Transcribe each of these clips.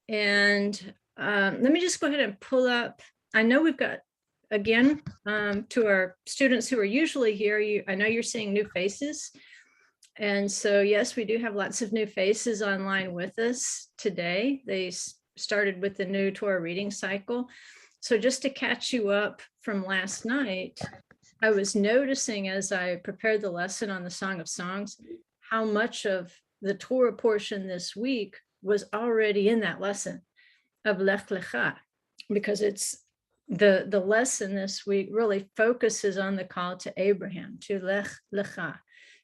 And let me just go ahead and pull up. I know we've got, again, to our students who are usually here, I know you're seeing new faces. And so, yes, we do have lots of new faces online with us today. They started with the new Torah reading cycle. So just to catch you up from last night, I was noticing as I prepared the lesson on the Song of Songs, how much of the Torah portion this week was already in that lesson of Lekh Lekha, because it's the lesson this week really focuses on the call to Abraham, to Lekh Lekha,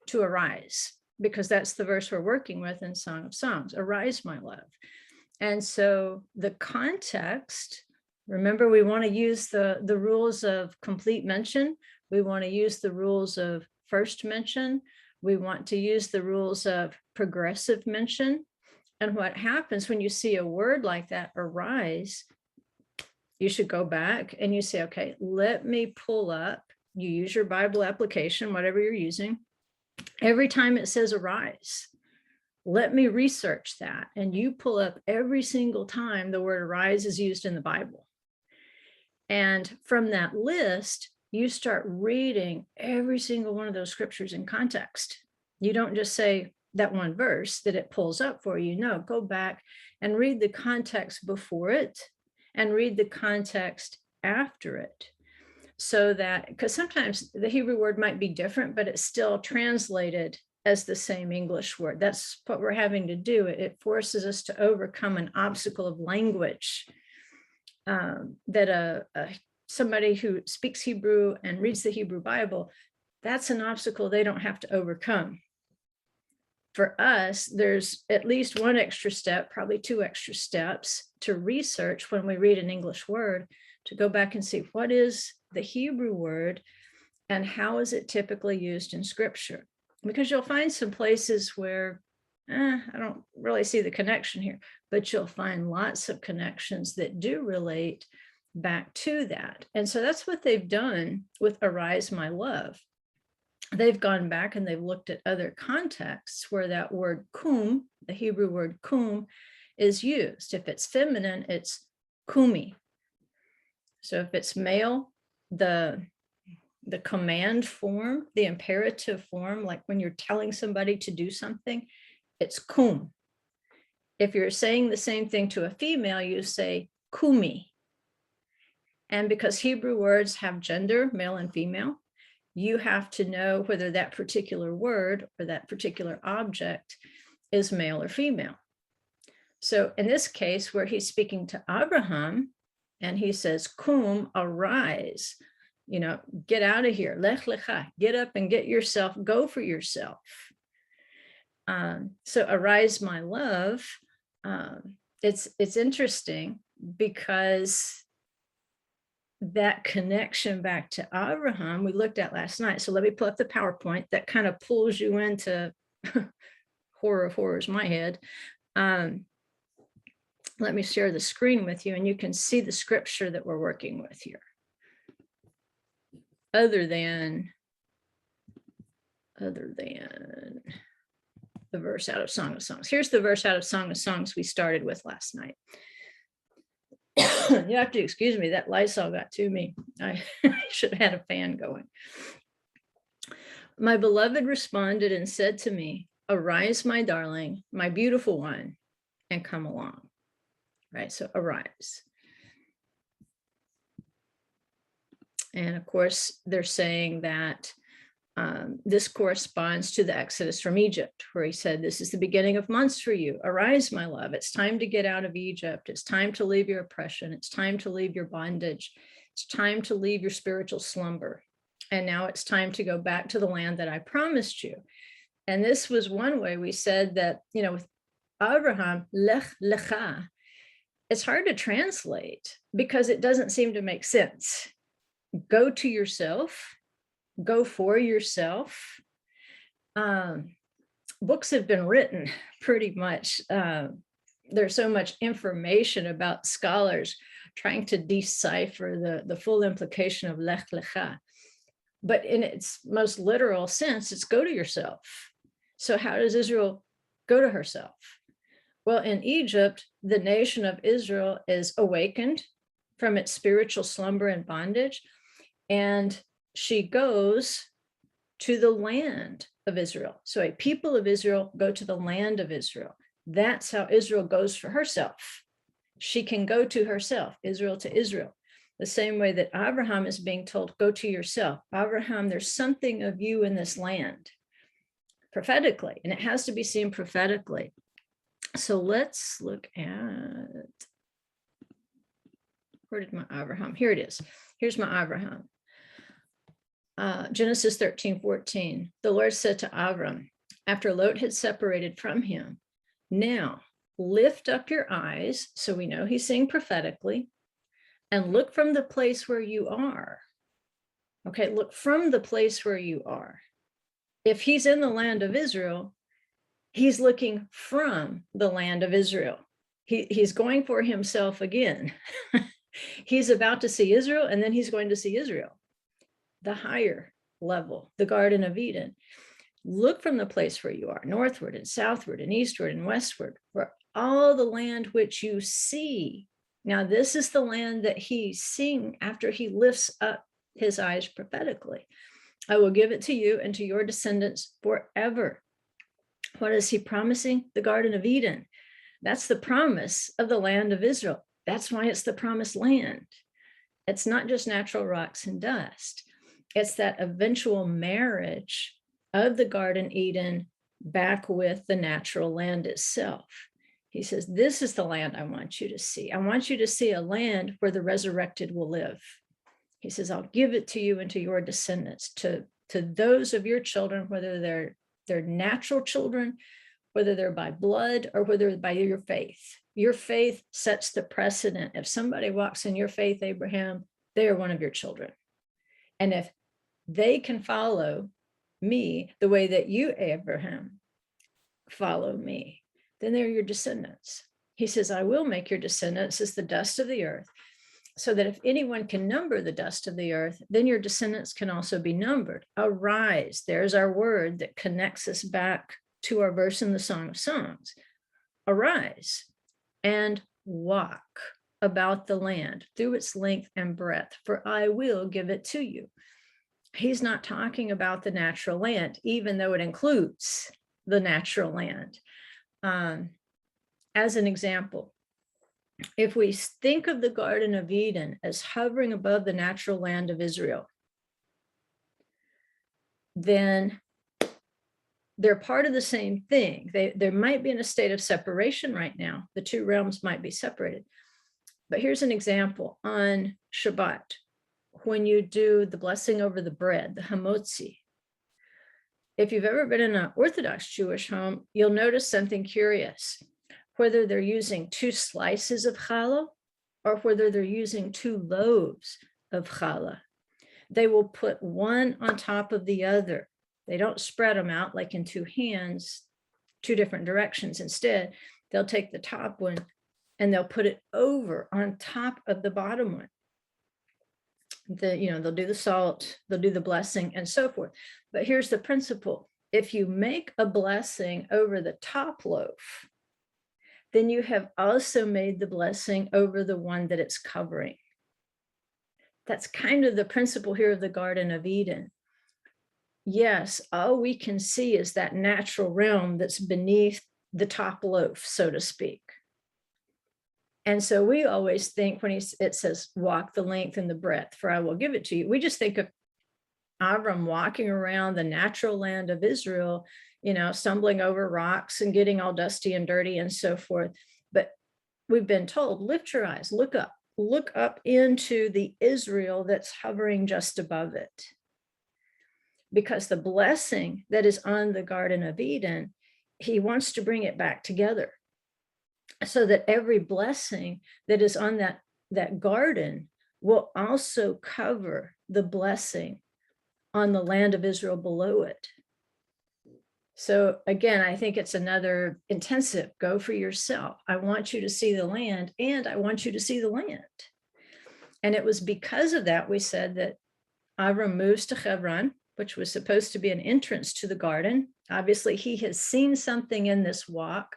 to arise, because that's the verse we're working with in Song of Songs, arise, my love. And so the context, remember, we want to use the rules of complete mention. We want to use the rules of first mention. We want to use the rules of progressive mention. And what happens when you see a word like that, arise, you should go back and you say, okay, let me pull up. You use your Bible application, whatever you're using. Every time it says arise, let me research that. And you pull up every single time the word arise is used in the Bible. And from that list, you start reading every single one of those scriptures in context. You don't just say that one verse that it pulls up for you. No, go back and read the context before it and read the context after it. So that, because sometimes the Hebrew word might be different, but it's still translated as the same English word. That's what we're having to do. It forces us to overcome an obstacle of language that somebody who speaks Hebrew and reads the Hebrew Bible, that's an obstacle they don't have to overcome. For us, there's at least one extra step, probably two extra steps to research when we read an English word, to go back and see what is the Hebrew word and how is it typically used in scripture. Because you'll find some places where I don't really see the connection here, but you'll find lots of connections that do relate back to that. And so that's what they've done with Arise, My Love. They've gone back and they've looked at other contexts where that word kum, the Hebrew word kum, is used. If it's feminine, it's kumi. So if it's male, the command form, the imperative form, like when you're telling somebody to do something, it's kum. If you're saying the same thing to a female, you say kumi. And because Hebrew words have gender, male and female, you have to know whether that particular word or that particular object is male or female. So in this case, where he's speaking to Abraham and he says, kum, arise, get out of here, Lekh Lekha, get up and get yourself, go for yourself. So arise, my love. It's interesting because that connection back to Abraham we looked at last night. So let me pull up the PowerPoint that kind of pulls you into horror of horrors, my head. Let me share the screen with you and you can see the scripture that we're working with here. Other than the verse out of Song of Songs. Here's the verse out of Song of Songs we started with last night. You have to excuse me, that Lysol got to me. I should have had a fan going. My beloved responded and said to me, arise, my darling, my beautiful one, and come along. Right, so arise. And of course, they're saying that this corresponds to the Exodus from Egypt, where he said, this is the beginning of months for you. Arise, my love. It's time to get out of Egypt. It's time to leave your oppression. It's time to leave your bondage. It's time to leave your spiritual slumber. And now it's time to go back to the land that I promised you. And this was one way we said that, with Abraham, Lekh Lekha, it's hard to translate because it doesn't seem to make sense. Go to yourself. Go for yourself. Books have been written pretty much. There's so much information about scholars trying to decipher the full implication of Lekh Lekha. But in its most literal sense, it's go to yourself. So how does Israel go to herself? Well, in Egypt, the nation of Israel is awakened from its spiritual slumber and bondage, and she goes to the land of Israel. So a people of Israel go to the land of Israel. That's how Israel goes for herself. She can go to herself, Israel to Israel. The same way that Abraham is being told, go to yourself. Abraham, there's something of you in this land, prophetically, and it has to be seen prophetically. So let's look at, where did my Abraham? Here it is. Here's my Abraham. Genesis 13:14. The Lord said to Abram, after Lot had separated from him, now lift up your eyes. So we know he's seeing prophetically, and look from the place where you are. Okay, look from the place where you are. If he's in the land of Israel, he's looking from the land of Israel. He's going for himself again. He's about to see Israel, and then he's going to see Israel, the higher level, the Garden of Eden. Look from the place where you are, northward and southward and eastward and westward, for all the land which you see. Now, this is the land that he's seeing after he lifts up his eyes prophetically. I will give it to you and to your descendants forever. What is he promising? The Garden of Eden. That's the promise of the land of Israel. That's why it's the promised land. It's not just natural rocks and dust. It's that eventual marriage of the Garden Eden back with the natural land itself. He says, this is the land I want you to see. I want you to see a land where the resurrected will live. He says, I'll give it to you and to your descendants, to those of your children, whether they're natural children, whether they're by blood or whether by your faith. Your faith sets the precedent. If somebody walks in your faith, Abraham, they are one of your children. And if they can follow me the way that you, Abraham, follow me, then they're your descendants. He says, I will make your descendants as the dust of the earth, so that if anyone can number the dust of the earth, then your descendants can also be numbered. Arise, there's our word that connects us back to our verse in the Song of Songs. Arise and walk about the land through its length and breadth, for I will give it to you. He's not talking about the natural land, even though it includes the natural land. As an example, if we think of the Garden of Eden as hovering above the natural land of Israel, then they're part of the same thing. They might be in a state of separation right now. The two realms might be separated. But here's an example. On Shabbat, when you do the blessing over the bread, the hamotzi, if you've ever been in an Orthodox Jewish home, you'll notice something curious, whether they're using 2 slices of challah or whether they're using 2 loaves of challah. They will put one on top of the other. They don't spread them out like in 2 hands, 2 different directions. Instead, they'll take the top one and they'll put it over on top of the bottom one. They'll do the salt, they'll do the blessing and so forth. But here's the principle. If you make a blessing over the top loaf, then you have also made the blessing over the one that it's covering. That's kind of the principle here of the Garden of Eden. Yes, all we can see is that natural realm that's beneath the top loaf, so to speak. And so we always think when it says, walk the length and the breadth, for I will give it to you. We just think of Abram walking around the natural land of Israel, stumbling over rocks and getting all dusty and dirty and so forth. But we've been told, lift your eyes, look up into the Israel that's hovering just above it. Because the blessing that is on the Garden of Eden, he wants to bring it back together, so that every blessing that is on that garden will also cover the blessing on the land of Israel below it. So again, I think it's another intensive go for yourself. I want you to see the land, and I want you to see the land. And it was because of that we said that Abram moves to Hebron, which was supposed to be an entrance to the garden. Obviously, he has seen something in this walk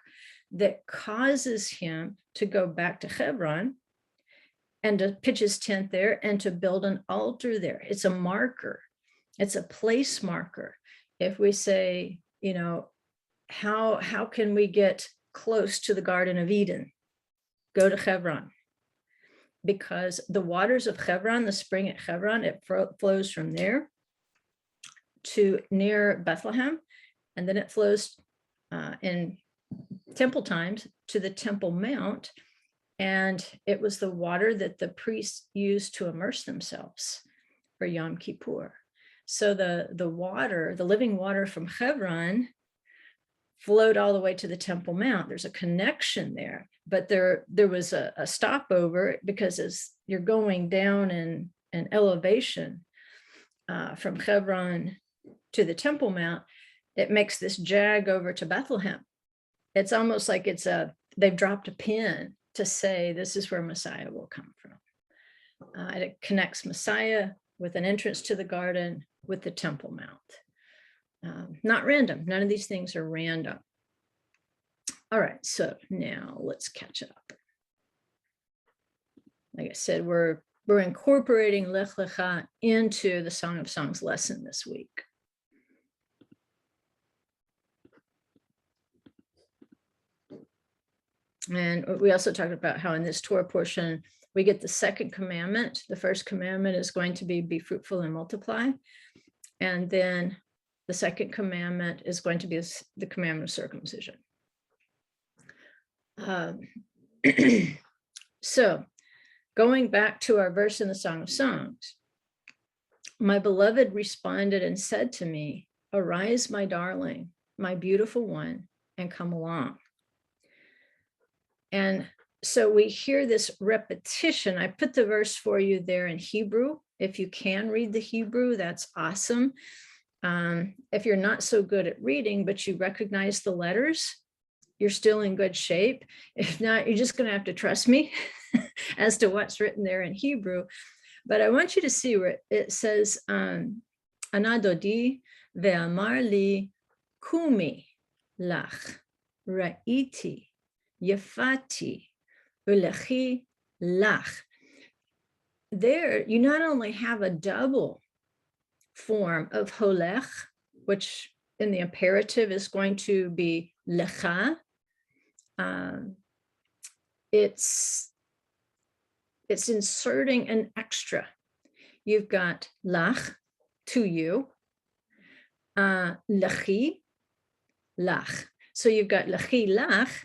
that causes him to go back to Hebron and to pitch his tent there and to build an altar there. It's a marker. It's a place marker. If we say, you know, how can we get close to the Garden of Eden? Go to Hebron. Because the waters of Hebron, the spring at Hebron, it flows from there to near Bethlehem, and then it flows in temple times to the Temple Mount, and it was the water that the priests used to immerse themselves for Yom Kippur. So the water, the living water from Hebron, flowed all the way to the Temple Mount. There's a connection there, but there was a stopover, because as you're going down in elevation from Hebron to the Temple Mount, it makes this jag over to Bethlehem. It's almost like they've dropped a pin to say this is where Messiah will come from. And it connects Messiah with an entrance to the garden with the Temple Mount. Not random. None of these things are random. All right, so now let's catch up. Like I said, we're incorporating Lekh Lekha into the Song of Songs lesson this week. And we also talked about how in this Torah portion, we get the second commandment. The first commandment is going to be fruitful and multiply. And then the second commandment is going to be the commandment of circumcision. So going back to our verse in the Song of Songs, my beloved responded and said to me, "Arise, my darling, my beautiful one, and come along." And so we hear this repetition. I put the verse for you there in Hebrew. If you can read the Hebrew, that's awesome. If you're not so good at reading, but you recognize the letters, you're still in good shape. If not, you're just going to have to trust me as to what's written there in Hebrew. But I want you to see where it says, Anadodi ve'amar li kumi lach ra'iti yafati ulechi lach. There, you not only have a double form of holech, which in the imperative is going to be lekha. It's inserting an extra. You've got lach, to you, lechi, lach. So you've got lechi lach,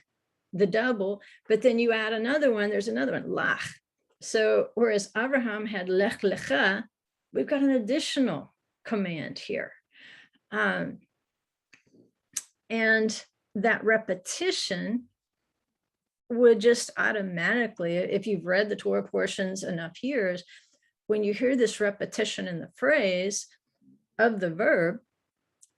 the double, but then you add another one, there's another one, lach. So whereas Abraham had Lekh Lekha, we've got an additional command here. And that repetition would just automatically, if you've read the Torah portions enough years, when you hear this repetition in the phrase of the verb,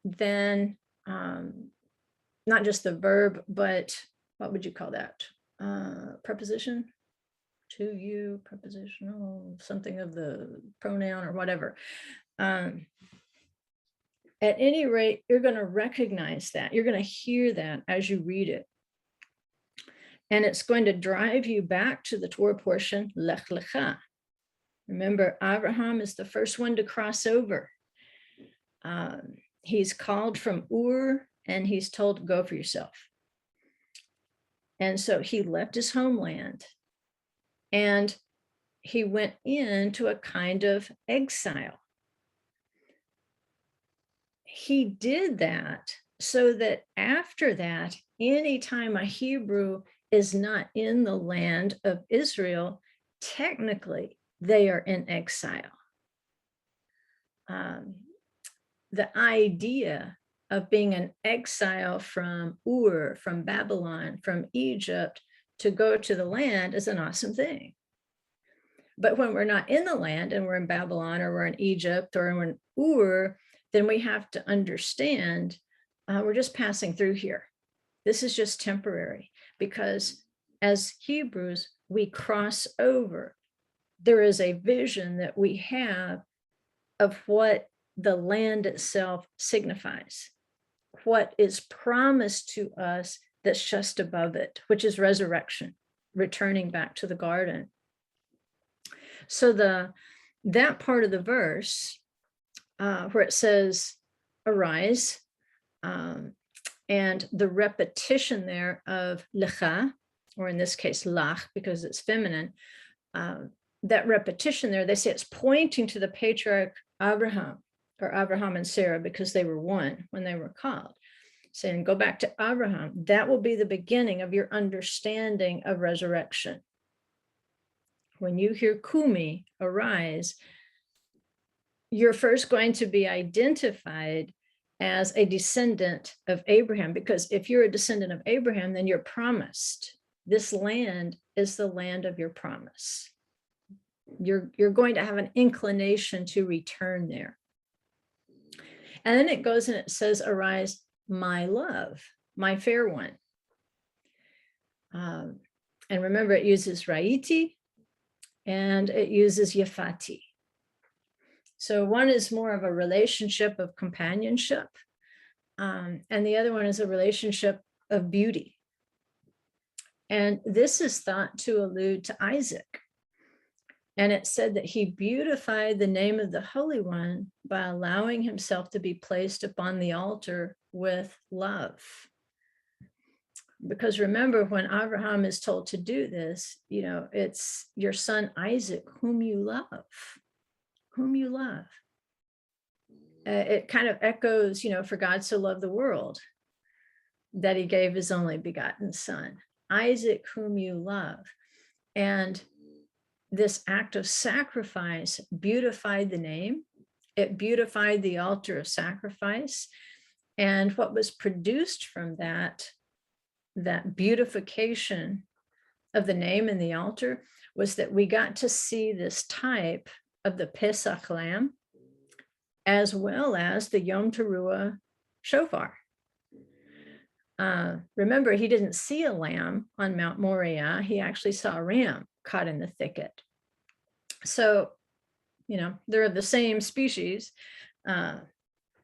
then not just the verb, but what would you call that? Preposition? To, you, prepositional, something of the pronoun or whatever. At any rate, you're going to recognize that. You're going to hear that as you read it. And it's going to drive you back to the Torah portion, Lekh Lekha. Remember, Abraham is the first one to cross over. He's called from Ur and he's told to go for yourself. And so he left his homeland and he went into a kind of exile. He did that so that after that, anytime a Hebrew is not in the land of Israel, technically they are in exile. The idea of being an exile from Ur, from Babylon, from Egypt, to go to the land is an awesome thing. But when we're not in the land and we're in Babylon or we're in Egypt or we're in Ur, then we have to understand we're just passing through here. This is just temporary, because as Hebrews, we cross over. There is a vision that we have of what the land itself signifies, what is promised to us that's just above it, which is resurrection, returning back to the garden. So that part of the verse where it says, arise, and the repetition there of Lekha, or in this case, Lekh, because it's feminine, that repetition there, they say it's pointing to the patriarch Abraham, or Abraham and Sarah, because they were one when they were called. Saying, go back to Abraham. That will be the beginning of your understanding of resurrection. When you hear Kumi, arise, you're first going to be identified as a descendant of Abraham, because if you're a descendant of Abraham, then you're promised. This land is the land of your promise. You're going to have an inclination to return there. And then it goes and it says, arise, my love, my fair one. And remember, it uses Raiti and it uses Yafati. So one is more of a relationship of companionship, and the other one is a relationship of beauty. And this is thought to allude to Isaac. And it said that he beautified the name of the Holy One by allowing himself to be placed upon the altar with love. Because remember, when Abraham is told to do this, it's your son Isaac, whom you love. Whom you love. It kind of echoes, for God so loved the world that he gave his only begotten son, Isaac, whom you love. And this act of sacrifice beautified the name. It beautified the altar of sacrifice. And what was produced from that beautification of the name and the altar was that we got to see this type of the Pesach lamb, as well as the Yom Teruah shofar. Remember, he didn't see a lamb on Mount Moriah. He actually saw a ram caught in the thicket. So, they're the same species.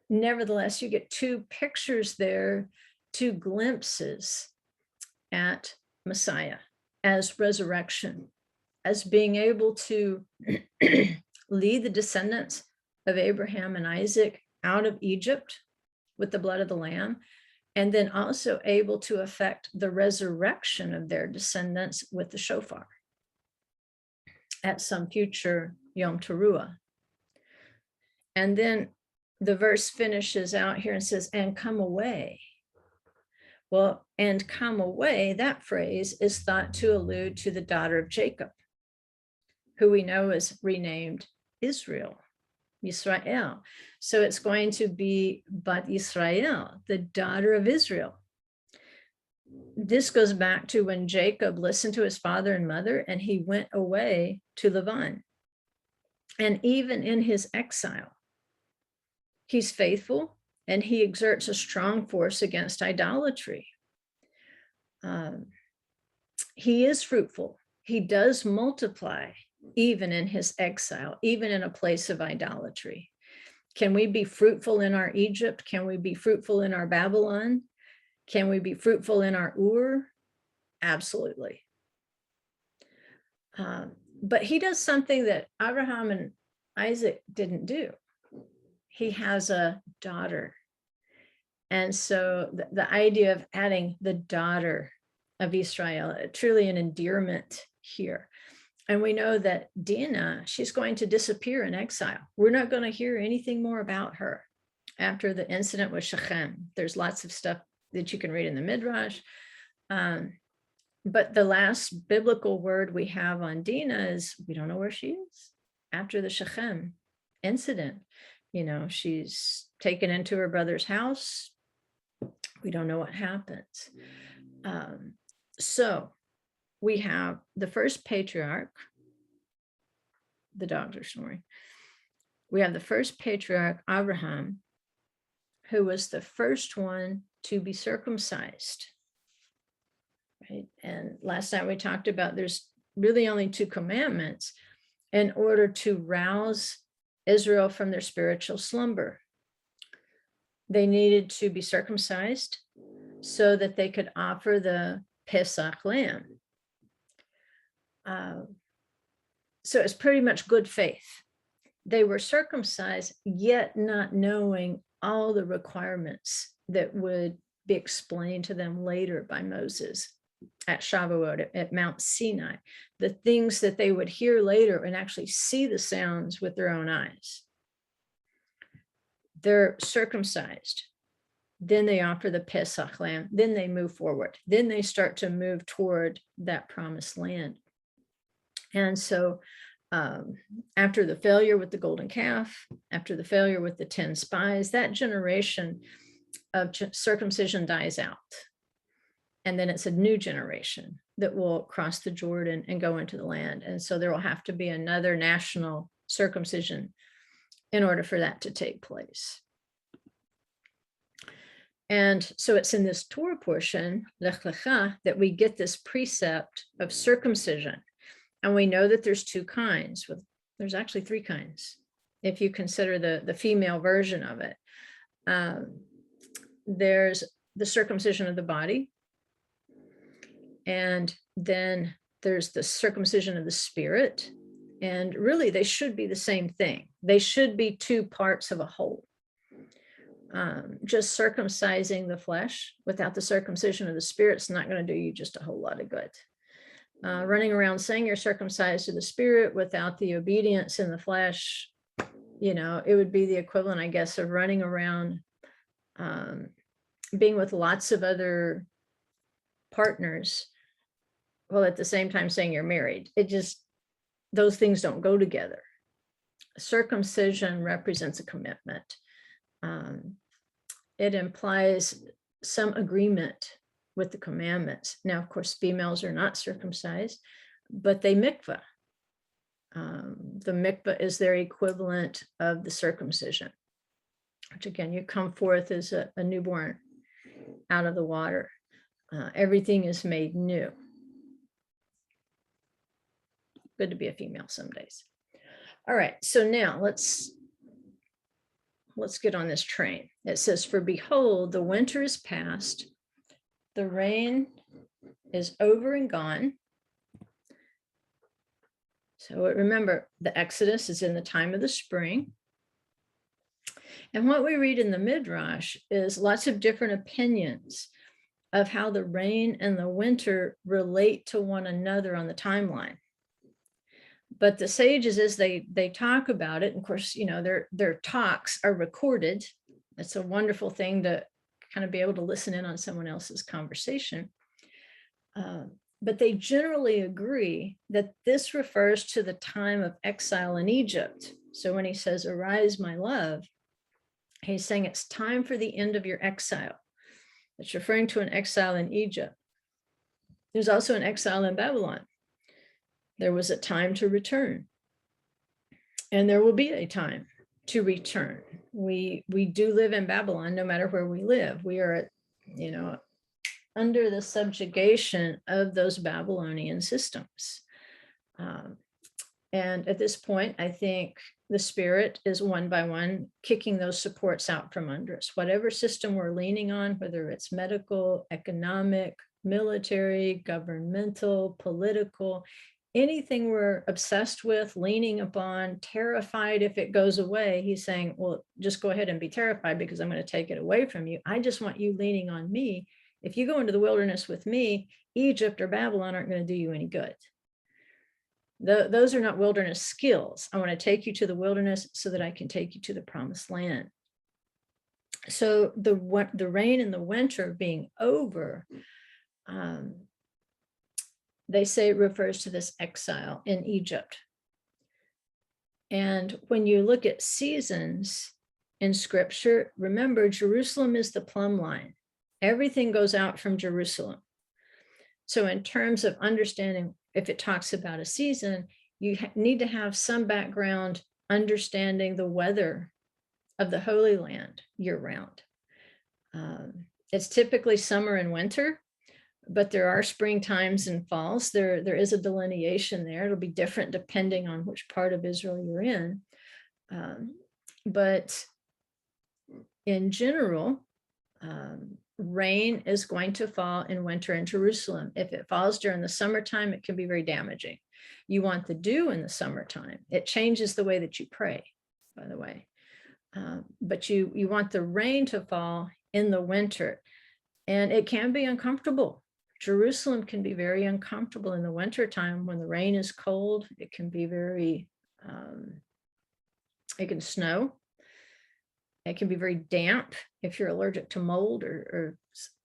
Nevertheless, you get two pictures there, two glimpses at Messiah as resurrection, as being able to lead the descendants of Abraham and Isaac out of Egypt with the blood of the Lamb, and then also able to affect the resurrection of their descendants with the shofar at some future Yom Teruah. And then the verse finishes out here and says, and come away. Well, and come away, that phrase is thought to allude to the daughter of Jacob, who we know is renamed Israel, Yisrael. So it's going to be Bat Israel, the daughter of Israel. This goes back to when Jacob listened to his father and mother, and he went away to Laban. And even in his exile, he's faithful and he exerts a strong force against idolatry. He is fruitful. He does multiply, even in his exile, even in a place of idolatry. Can we be fruitful in our Egypt? Can we be fruitful in our Babylon? Can we be fruitful in our Ur? Absolutely. But he does something that Abraham and Isaac didn't do. He has a daughter. And so the idea of adding the daughter of Israel, truly an endearment here. And we know that Dinah, she's going to disappear in exile. We're not going to hear anything more about her after the incident with Shechem. There's lots of stuff that you can read in the Midrash. But the last biblical word we have on Dinah is we don't know where she is after the Shechem incident. She's taken into her brother's house. We don't know what happens. So we have the first patriarch, the dogs are snoring. We have the first patriarch, Abraham, who was the first one to be circumcised. Right? And last night we talked about there's really only two commandments in order to rouse Israel from their spiritual slumber. They needed to be circumcised so that they could offer the Pesach lamb. So it's pretty much good faith. They were circumcised, yet not knowing all the requirements that would be explained to them later by Moses at Shavuot, at Mount Sinai, the things that they would hear later and actually see the sounds with their own eyes. They're circumcised. Then they offer the Pesach lamb. Then they move forward. Then they start to move toward that promised land. And so after the failure with the golden calf, after the failure with the 10 spies, that generation of circumcision dies out. And then it's a new generation that will cross the Jordan and go into the land. And so there will have to be another national circumcision in order for that to take place. And so it's in this Torah portion, Lekha, that we get this precept of circumcision. And we know that there's two kinds. There's actually three kinds, if you consider the female version of it. There's the circumcision of the body. And then there's the circumcision of the spirit. And really, they should be the same thing. They should be two parts of a whole. Just circumcising the flesh without the circumcision of the spirit is not going to do you just a whole lot of good. Running around saying you're circumcised to the spirit without the obedience in the flesh, it would be the equivalent, I guess, of running around being with lots of other partners while at the same time saying you're married. Those things don't go together. Circumcision represents a commitment. It implies some agreement with the commandments. Now, of course, females are not circumcised, but they mikvah. The mikvah is their equivalent of the circumcision, which again, you come forth as a newborn out of the water. Everything is made new. Good to be a female some days. All right, so now let's get on this train. It says, for behold, the winter is past, the rain is over and gone. So remember, the Exodus is in the time of the spring. And what we read in the Midrash is lots of different opinions of how the rain and the winter relate to one another on the timeline. But the sages, as they talk about it, and of course, their talks are recorded. It's a wonderful thing to kind of be able to listen in on someone else's conversation. But they generally agree that this refers to the time of exile in Egypt. So when he says, arise, my love, he's saying it's time for the end of your exile. It's referring to an exile in Egypt. There's also an exile in Babylon. There was a time to return. And there will be a time to return. We do live in Babylon, no matter where we live. We are, under the subjugation of those Babylonian systems. And at this point, I think the spirit is one by one kicking those supports out from under us. Whatever system we're leaning on, whether it's medical, economic, military, governmental, political, anything we're obsessed with, leaning upon, terrified if it goes away, he's saying, well, just go ahead and be terrified because I'm going to take it away from you. I just want you leaning on me. If you go into the wilderness with me, Egypt or Babylon aren't going to do you any good. Those are not wilderness skills. I want to take you to the wilderness so that I can take you to the promised land. So the rain and the winter being over, they say it refers to this exile in Egypt. And when you look at seasons in scripture, remember, Jerusalem is the plumb line. Everything goes out from Jerusalem. So in terms of understanding, if it talks about a season, you need to have some background understanding the weather of the Holy Land year-round. It's typically summer and winter, but there are spring times and falls. There is a delineation there. It'll be different depending on which part of Israel you're in. But in general, rain is going to fall in winter in Jerusalem. If it falls during the summertime, it can be very damaging. You want the dew in the summertime. It changes the way that you pray, by the way. But you want the rain to fall in the winter, and it can be uncomfortable. Jerusalem can be very uncomfortable in the wintertime when the rain is cold. It can be very, it can snow. It can be very damp if you're allergic to mold, or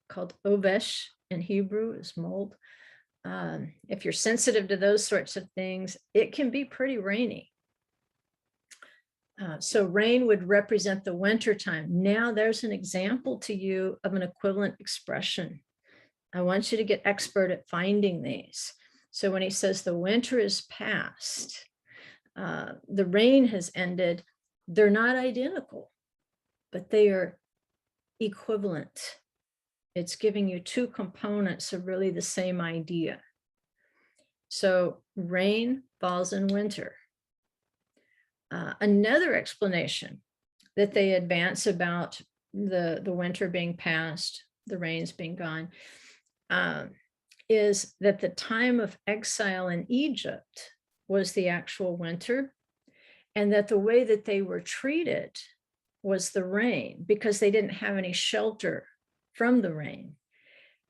called ovesh in Hebrew is mold. If you're sensitive to those sorts of things, it can be pretty rainy. So rain would represent the wintertime. Now there's an example to you of an equivalent expression. I want you to get expert at finding these. So when he says the winter is past, the rain has ended, they're not identical, but they are equivalent. It's giving you two components of really the same idea. So rain falls in winter. Another explanation that they advance about the winter being past, the rains being gone, is that the time of exile in Egypt was the actual winter, and that the way that they were treated was the rain, because they didn't have any shelter from the rain.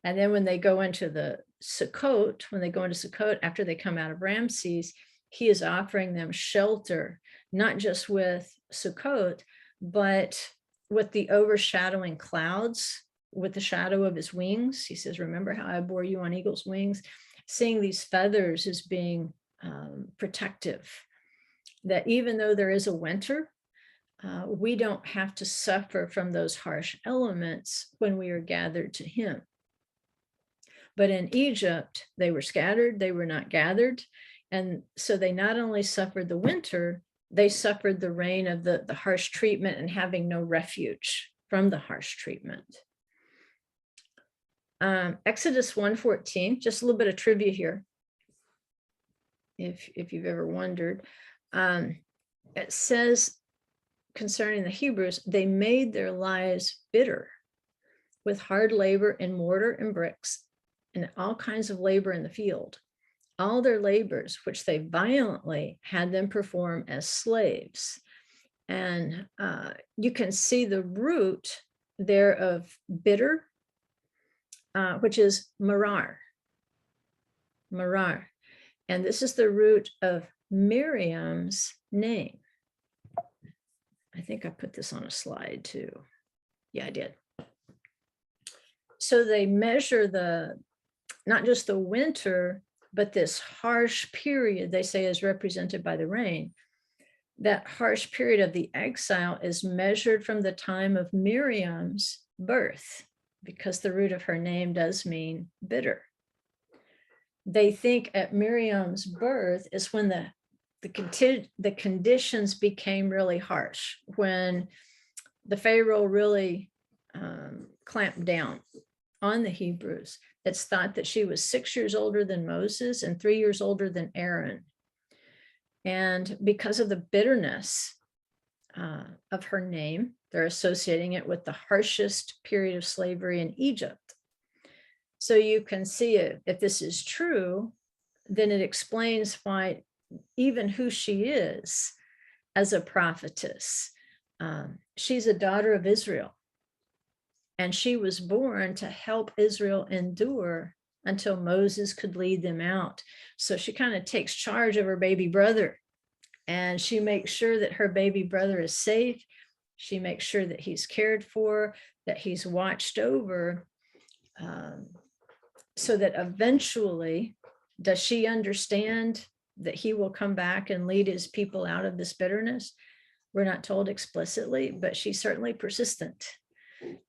And then when they go into the Sukkot, after they come out of Ramses, he is offering them shelter, not just with Sukkot, but with the overshadowing clouds, with the shadow of his wings. He says, remember how I bore you on eagle's wings? Seeing these feathers as being protective, that even though there is a winter, we don't have to suffer from those harsh elements when we are gathered to him. But in Egypt, they were scattered, they were not gathered. And so they not only suffered the winter, they suffered the rain of the harsh treatment and having no refuge from the harsh treatment. Exodus 1:14, just a little bit of trivia here, if you've ever wondered. It says concerning the Hebrews, they made their lives bitter with hard labor in mortar and bricks and all kinds of labor in the field. All their labors, which they violently had them perform as slaves. And you can see the root there of bitter, which is marar. Marar. And this is the root of Miriam's name. I think I put this on a slide too. Yeah, I did. So they measure not just the winter, but this harsh period, they say, is represented by the rain. That harsh period of the exile is measured from the time of Miriam's birth, because the root of her name does mean bitter. They think at Miriam's birth is when the conditions became really harsh, when the Pharaoh really clamped down on the Hebrews. It's thought that she was 6 years older than Moses and 3 years older than Aaron. And because of the bitterness of her name, they're associating it with the harshest period of slavery in Egypt. So you can see it, if this is true, then it explains why even who she is as a prophetess. She's a daughter of Israel. And she was born to help Israel endure until Moses could lead them out. So she kind of takes charge of her baby brother, and she makes sure that her baby brother is safe. She makes sure that he's cared for, that he's watched over, so that eventually, does she understand that he will come back and lead his people out of this bitterness? We're not told explicitly, but she's certainly persistent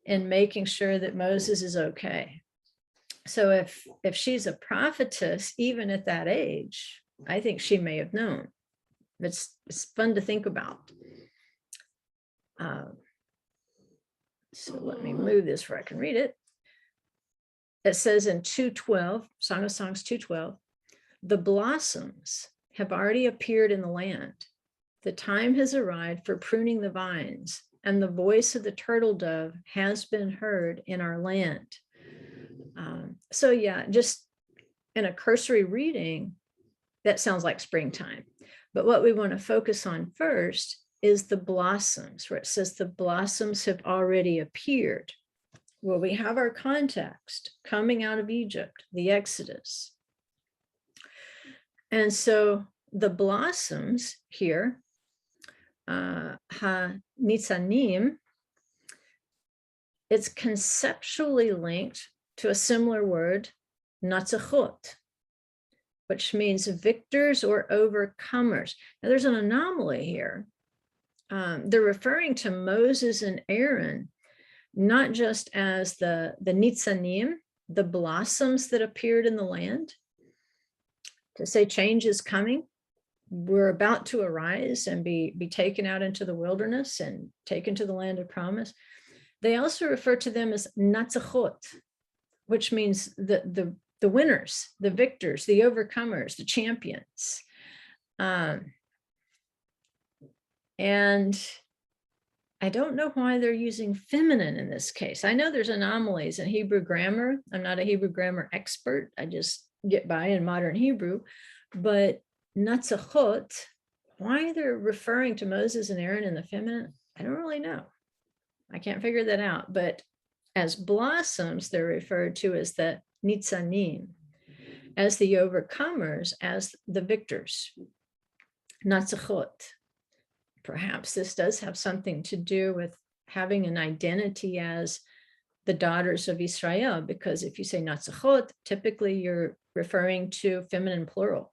in making sure that Moses is okay. So if she's a prophetess, even at that age, I think she may have known. It's fun to think about. So let me move this where I can read it. It says in 2:12, Song of Songs 2:12, the blossoms have already appeared in the land. The time has arrived for pruning the vines and the voice of the turtle dove has been heard in our land. So yeah, just in a cursory reading, that sounds like springtime. But what we want to focus on first is the blossoms, where it says the blossoms have already appeared. Well, we have our context coming out of Egypt, the Exodus. And so the blossoms here, ha-nitzanim, it's conceptually linked to a similar word, natzachot, which means victors or overcomers. Now there's an anomaly here. They're referring to Moses and Aaron, not just as the nitzanim, the blossoms that appeared in the land, to say change is coming. We're about to arise and be taken out into the wilderness and taken to the land of promise. They also refer to them as natzachot, which means the winners, the victors, the overcomers, the champions. And I don't know why they're using feminine in this case. I know there's anomalies in Hebrew grammar. I'm not a Hebrew grammar expert. I just get by in modern Hebrew. But natzachot, why they're referring to Moses and Aaron in the feminine, I don't really know. I can't figure that out. But as blossoms, they're referred to as the nitzanim, as the overcomers, as the victors, natzachot. Perhaps this does have something to do with having an identity as the daughters of Israel, because if you say natzachot, typically you're referring to feminine plural.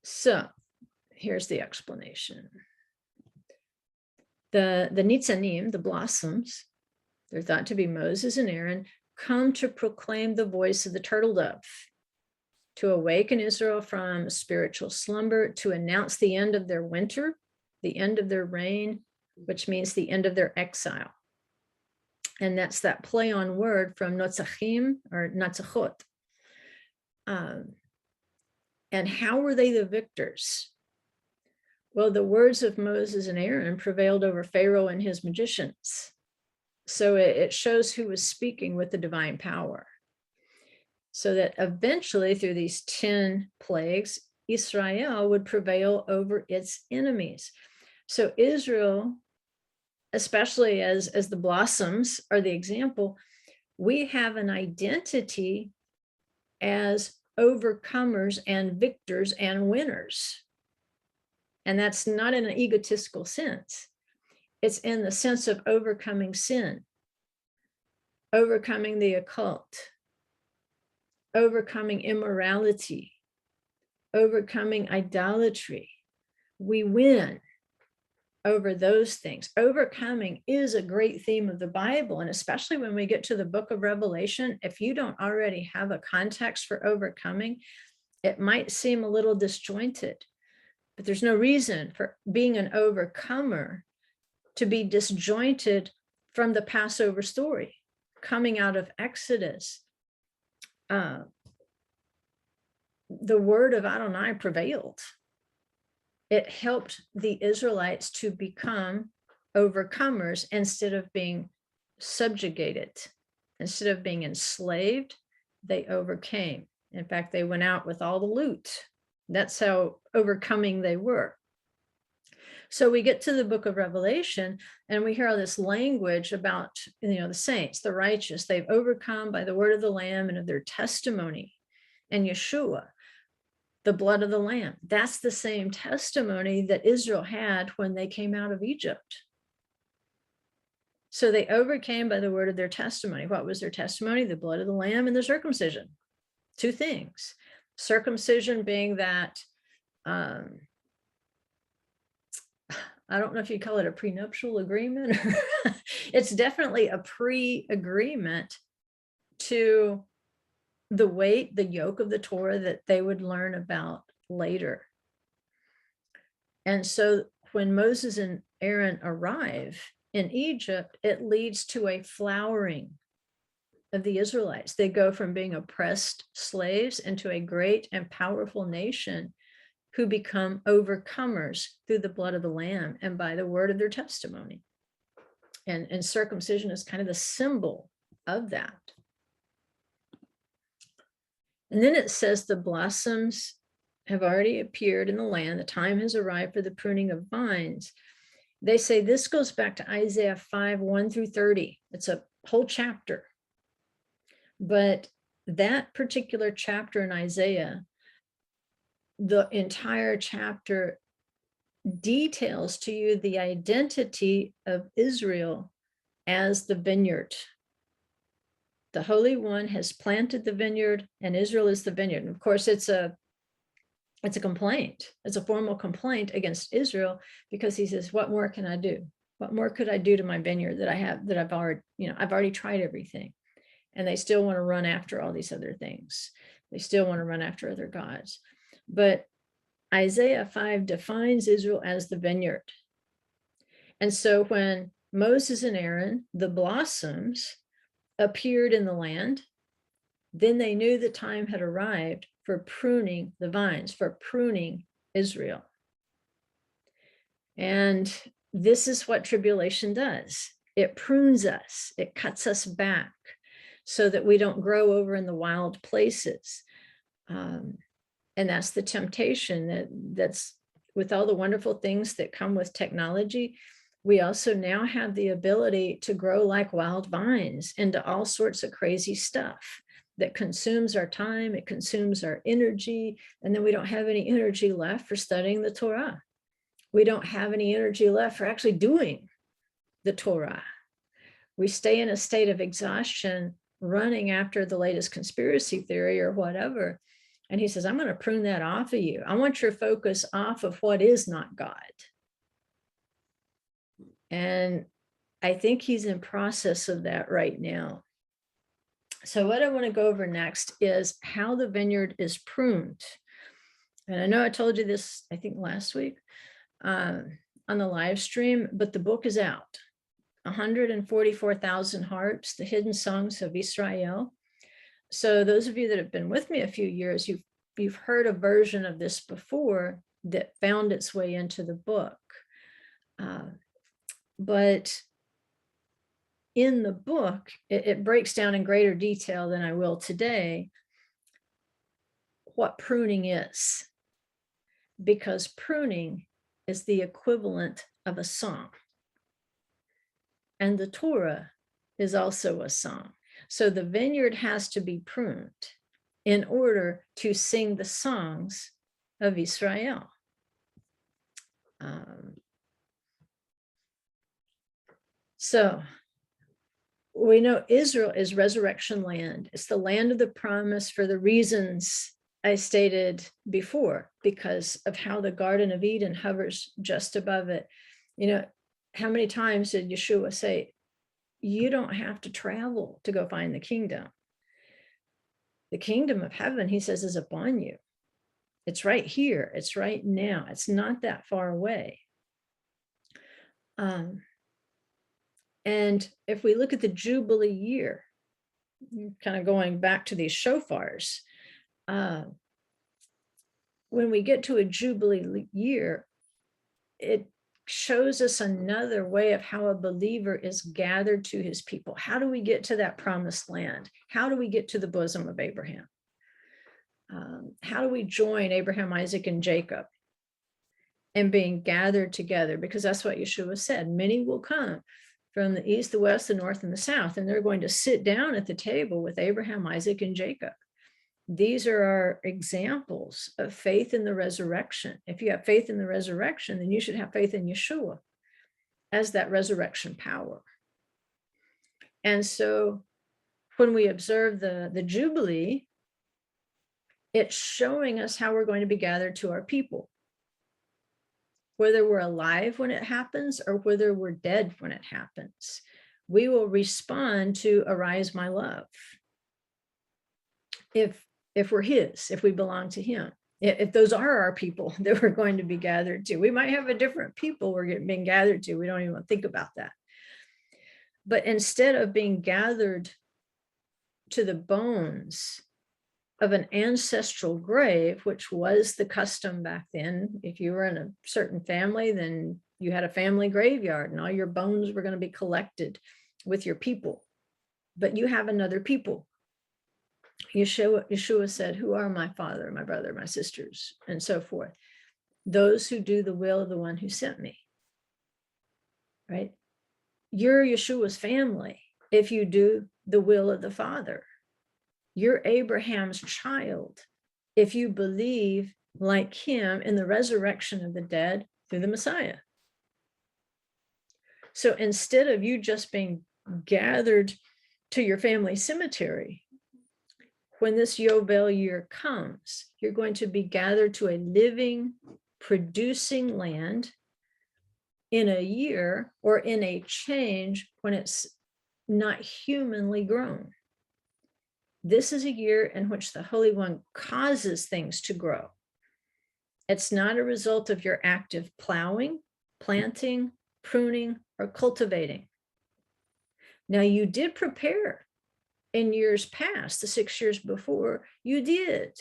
So here's the explanation. The nitzanim, the blossoms, they're thought to be Moses and Aaron, come to proclaim the voice of the turtle dove, to awaken Israel from spiritual slumber, to announce the end of their winter, the end of their reign, which means the end of their exile. And that's that play on word from notzachim or natzachot. And how were they the victors? Well, the words of Moses and Aaron prevailed over Pharaoh and his magicians. So it shows who was speaking with the divine power. So that eventually through these 10 plagues, Israel would prevail over its enemies. So Israel, especially as the blossoms are the example, we have an identity as overcomers and victors and winners. And that's not in an egotistical sense. It's in the sense of overcoming sin, overcoming the occult, overcoming immorality, overcoming idolatry. We win over those things. Overcoming is a great theme of the Bible. And especially when we get to the book of Revelation, if you don't already have a context for overcoming, it might seem a little disjointed, but there's no reason for being an overcomer to be disjointed from the Passover story coming out of Exodus. The word of Adonai prevailed. It helped the Israelites to become overcomers instead of being subjugated. Instead of being enslaved, they overcame. In fact, they went out with all the loot. That's how overcoming they were. So we get to the book of Revelation and we hear all this language about, the saints, the righteous. They've overcome by the word of the Lamb and of their testimony. And Yeshua, the blood of the Lamb. That's the same testimony that Israel had when they came out of Egypt. So they overcame by the word of their testimony. What was their testimony? The blood of the Lamb and the circumcision. Two things. Circumcision being that, I don't know if you call it a prenuptial agreement. It's definitely a pre-agreement to the weight, the yoke of the Torah that they would learn about later. And so when Moses and Aaron arrive in Egypt, it leads to a flowering of the Israelites. They go from being oppressed slaves into a great and powerful nation who become overcomers through the blood of the Lamb and by the word of their testimony. And circumcision is kind of the symbol of that. And then it says the blossoms have already appeared in the land. The time has arrived for the pruning of vines. They say this goes back to Isaiah 5, 1 through 30. It's a whole chapter. But that particular chapter in Isaiah, the entire chapter details to you the identity of Israel as the vineyard. The Holy One has planted the vineyard and Israel is the vineyard. And of course, it's a complaint. It's a formal complaint against Israel because he says, what more can I do? What more could I do to my vineyard that I've already tried everything. And they still want to run after all these other things. They still want to run after other gods. But Isaiah 5 defines Israel as the vineyard. And so when Moses and Aaron, the blossoms, appeared in the land, then they knew the time had arrived for pruning the vines, for pruning Israel. And this is what tribulation does. It prunes us, it cuts us back so that we don't grow over in the wild places. And that's the temptation that's with all the wonderful things that come with technology. We also now have the ability to grow like wild vines into all sorts of crazy stuff that consumes our time, it consumes our energy, and then we don't have any energy left for studying the Torah. We don't have any energy left for actually doing the Torah. We stay in a state of exhaustion, running after the latest conspiracy theory or whatever. And he says, I'm going to prune that off of you. I want your focus off of what is not God. And I think he's in process of that right now. So what I want to go over next is how the vineyard is pruned. And I know I told you this, I think last week on the live stream, but the book is out. 144,000 harps, the hidden songs of Israel. So those of you that have been with me a few years, you've heard a version of this before that found its way into the book. But in the book, it breaks down in greater detail than I will today what pruning is, because pruning is the equivalent of a song. And the Torah is also a song. So the vineyard has to be pruned in order to sing the songs of Israel. So we know Israel is resurrection land. It's the land of the promise for the reasons I stated before, because of how the Garden of Eden hovers just above it. You know, how many times did Yeshua say, you don't have to travel to go find the kingdom? The kingdom of heaven, he says, is upon you. It's right here. It's right now. It's not that far away. And if we look at the Jubilee year, kind of going back to these shofars, when we get to a Jubilee year, it shows us another way of how a believer is gathered to his people. How do we get to that promised land? How do we get to the bosom of Abraham? How do we join Abraham, Isaac, and Jacob in being gathered together? Because that's what Yeshua said. Many will come from the east, the west, the north, and the south, and they're going to sit down at the table with Abraham, Isaac, and Jacob. These are our examples of faith in the resurrection. If you have faith in the resurrection, then you should have faith in Yeshua as that resurrection power. And so when we observe the Jubilee, it's showing us how we're going to be gathered to our people. Whether we're alive when it happens or whether we're dead when it happens, we will respond to Arise My Love. If we're his, if we belong to him, if those are our people that we're going to be gathered to. We might have a different people we're being gathered to. We don't even think about that. But instead of being gathered to the bones of an ancestral grave, which was the custom back then. If you were in a certain family, then you had a family graveyard and all your bones were going to be collected with your people. But you have another people. Yeshua said, who are my father, my brother, my sisters, and so forth? Those who do the will of the one who sent me, right? You're Yeshua's family if you do the will of the Father. You're Abraham's child if you believe like him in the resurrection of the dead through the Messiah. So instead of you just being gathered to your family cemetery, when this Yobel year comes, you're going to be gathered to a living, producing land in a year or in a change when it's not humanly grown. This is a year in which the Holy One causes things to grow. It's not a result of your active plowing, planting, pruning, or cultivating. Now, you did prepare in years past, the 6 years before, you did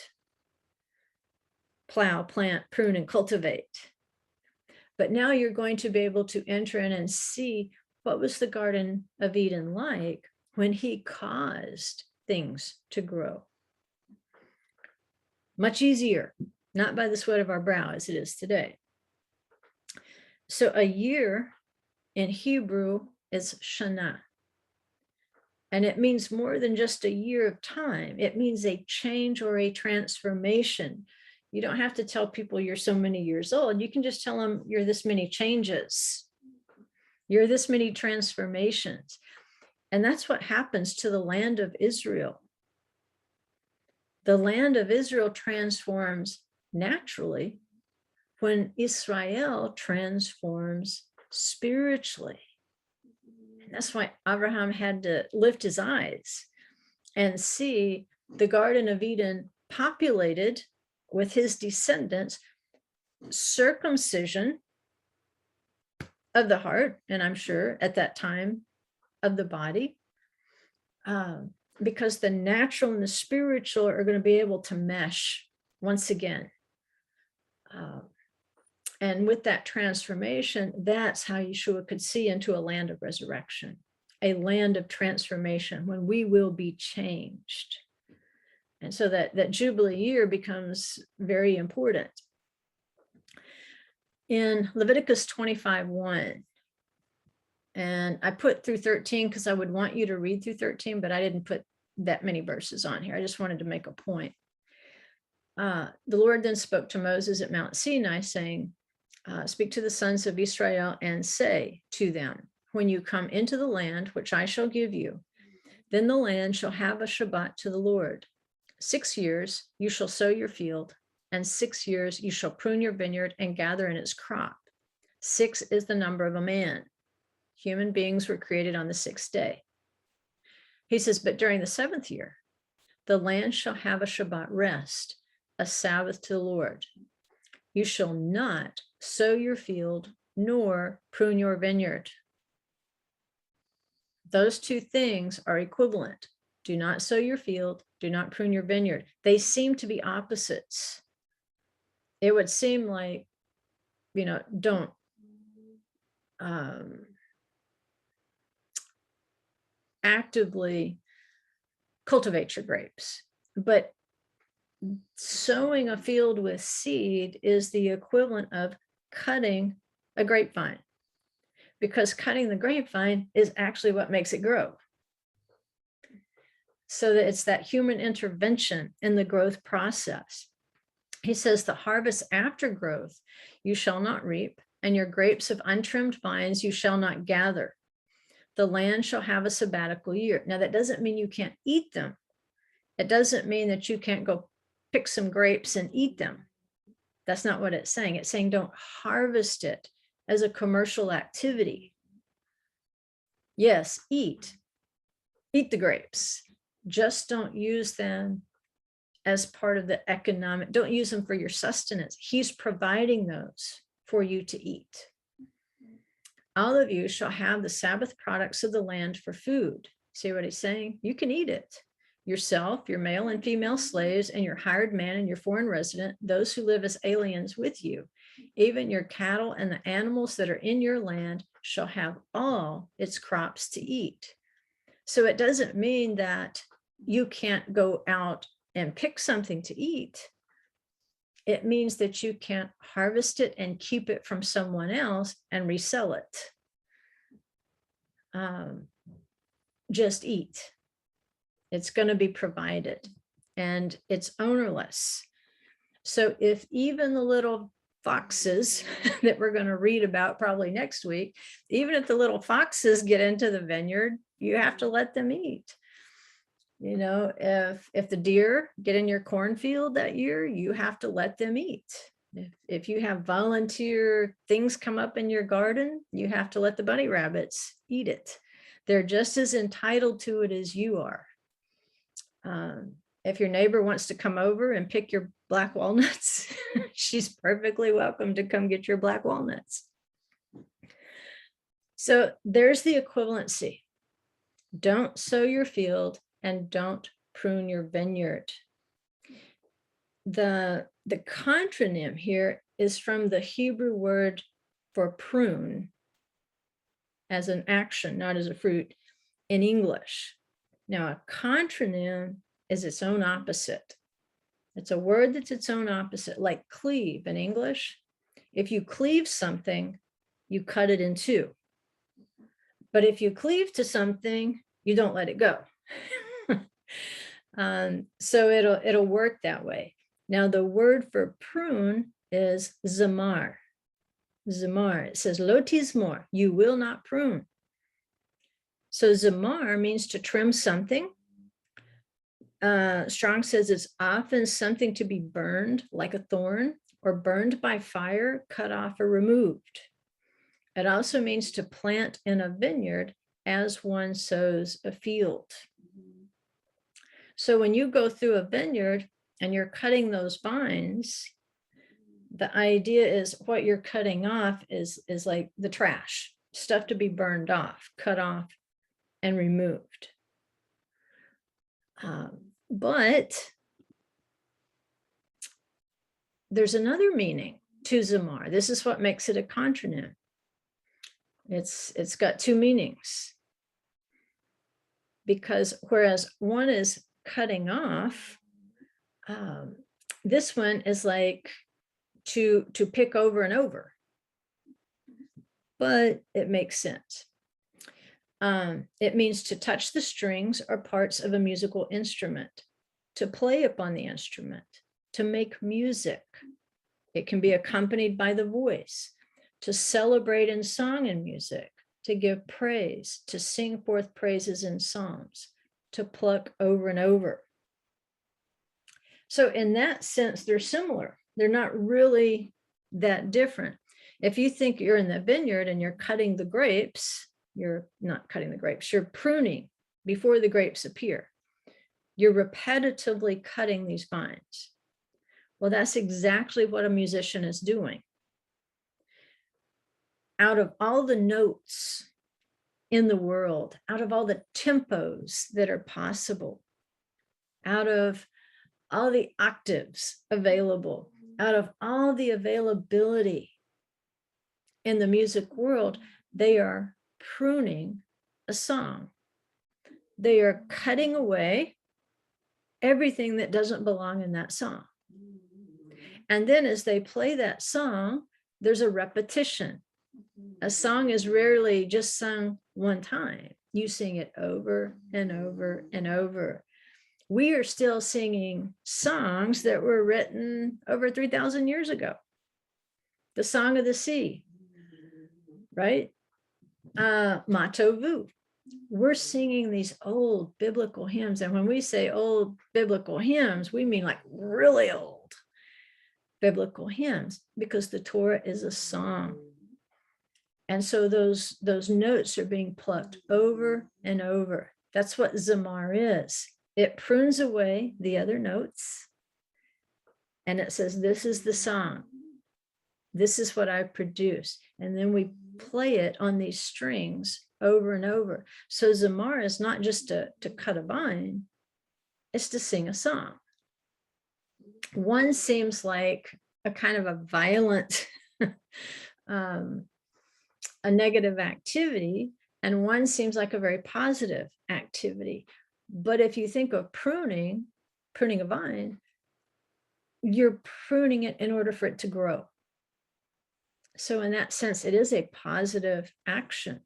plow, plant, prune, and cultivate. But now you're going to be able to enter in and see what was the Garden of Eden like when he caused things to grow. Much easier, not by the sweat of our brow as it is today. So a year in Hebrew is Shana. And it means more than just a year of time. It means a change or a transformation. You don't have to tell people you're so many years old. You can just tell them you're this many changes. You're this many transformations. And that's what happens to the land of Israel. The land of Israel transforms naturally when Israel transforms spiritually. And that's why Abraham had to lift his eyes and see the Garden of Eden populated with his descendants, circumcision of the heart, and I'm sure at that time of the body, because the natural and the spiritual are going to be able to mesh once again. And with that transformation, that's how Yeshua could see into a land of resurrection, a land of transformation when we will be changed. And so that Jubilee year becomes very important. In Leviticus 25:1, and I put through 13 because I would want you to read through 13, but I didn't put that many verses on here. I just wanted to make a point. The Lord then spoke to Moses at Mount Sinai, saying, speak to the sons of Israel and say to them, when you come into the land which I shall give you, then the land shall have a Shabbat to the Lord. 6 years you shall sow your field, and 6 years you shall prune your vineyard and gather in its crop. 6 is the number of a man. Human beings were created on the 6th day. He says, but during the 7th year, the land shall have a Shabbat rest, a Sabbath to the Lord. You shall not sow your field nor prune your vineyard. Those two things are equivalent. Do not sow your field, do not prune your vineyard. They seem to be opposites. It would seem like, don't actively cultivate your grapes. But sowing a field with seed is the equivalent of cutting a grapevine, because cutting the grapevine is actually what makes it grow. So that it's that human intervention in the growth process. He says, the harvest after growth you shall not reap, and your grapes of untrimmed vines you shall not gather. The land shall have a sabbatical year. Now, that doesn't mean you can't eat them. It doesn't mean that you can't go pick some grapes and eat them. That's not what it's saying. It's saying don't harvest it as a commercial activity. Yes, eat the grapes. Just don't use them as part of the economic, don't use them for your sustenance. He's providing those for you to eat. All of you shall have the Sabbath products of the land for food. See what he's saying? You can eat it. yourself, your male and female slaves, and your hired man and your foreign resident, those who live as aliens with you. Even your cattle and the animals that are in your land shall have all its crops to eat. So it doesn't mean that you can't go out and pick something to eat. It means that you can't harvest it and keep it from someone else and resell it. Just eat. It's going to be provided, and it's ownerless. So if even the little foxes that we're going to read about probably next week, even if the little foxes get into the vineyard, you have to let them eat. You know, if the deer get in your cornfield that year, you have to let them eat. If you have volunteer things come up in your garden, you have to let the bunny rabbits eat it. They're just as entitled to it as you are. If your neighbor wants to come over and pick your black walnuts, she's perfectly welcome to come get your black walnuts. So there's the equivalency. Don't sow your field and don't prune your vineyard. The contronym here is from the Hebrew word for prune as an action, not as a fruit, in English. Now, a contronym is its own opposite. It's a word that's its own opposite, like cleave in English. If you cleave something, you cut it in two. But if you cleave to something, you don't let it go. So it'll work that way. Now, the word for prune is zamar. Zamar, it says, lo tizmor, you will not prune. So zamar means to trim something. Strong says it's often something to be burned, like a thorn, or burned by fire, cut off or removed. It also means to plant in a vineyard as one sows a field. So when you go through a vineyard and you're cutting those vines, the idea is what you're cutting off is like the trash, stuff to be burned off, cut off, and removed. But there's another meaning to zamar. This is what makes it a contronym. It's got two meanings. Because whereas one is cutting off, this one is like to pick over and over. But it makes sense. It means to touch the strings or parts of a musical instrument, to play upon the instrument, to make music. It can be accompanied by the voice, to celebrate in song and music, to give praise, to sing forth praises in psalms, to pluck over and over. So in that sense, they're similar. They're not really that different. If you think you're in the vineyard and you're cutting the grapes, you're not cutting the grapes, you're pruning before the grapes appear. You're repetitively cutting these vines. Well, that's exactly what a musician is doing. Out of all the notes in the world, out of all the tempos that are possible, out of all the octaves available, out of all the availability in the music world, they are pruning a song. They are cutting away everything that doesn't belong in that song. And then as they play that song, there's a repetition. A song is rarely just sung one time. You sing it over and over and over. We are still singing songs that were written over 3,000 years ago. The Song of the Sea, right? Matovu. We're singing these old biblical hymns. And when we say old biblical hymns, we mean like really old biblical hymns, because the Torah is a song. And so those notes are being plucked over and over. That's what zamar is. It prunes away the other notes. And it says, this is the song. This is what I produce. And then we play it on these strings over and over. So zamar is not just to cut a vine. is to sing a song. One seems like a kind of a violent, a negative activity, and one seems like a very positive activity. But if you think of pruning a vine, you're pruning it in order for it to grow. So in that sense, it is a positive action.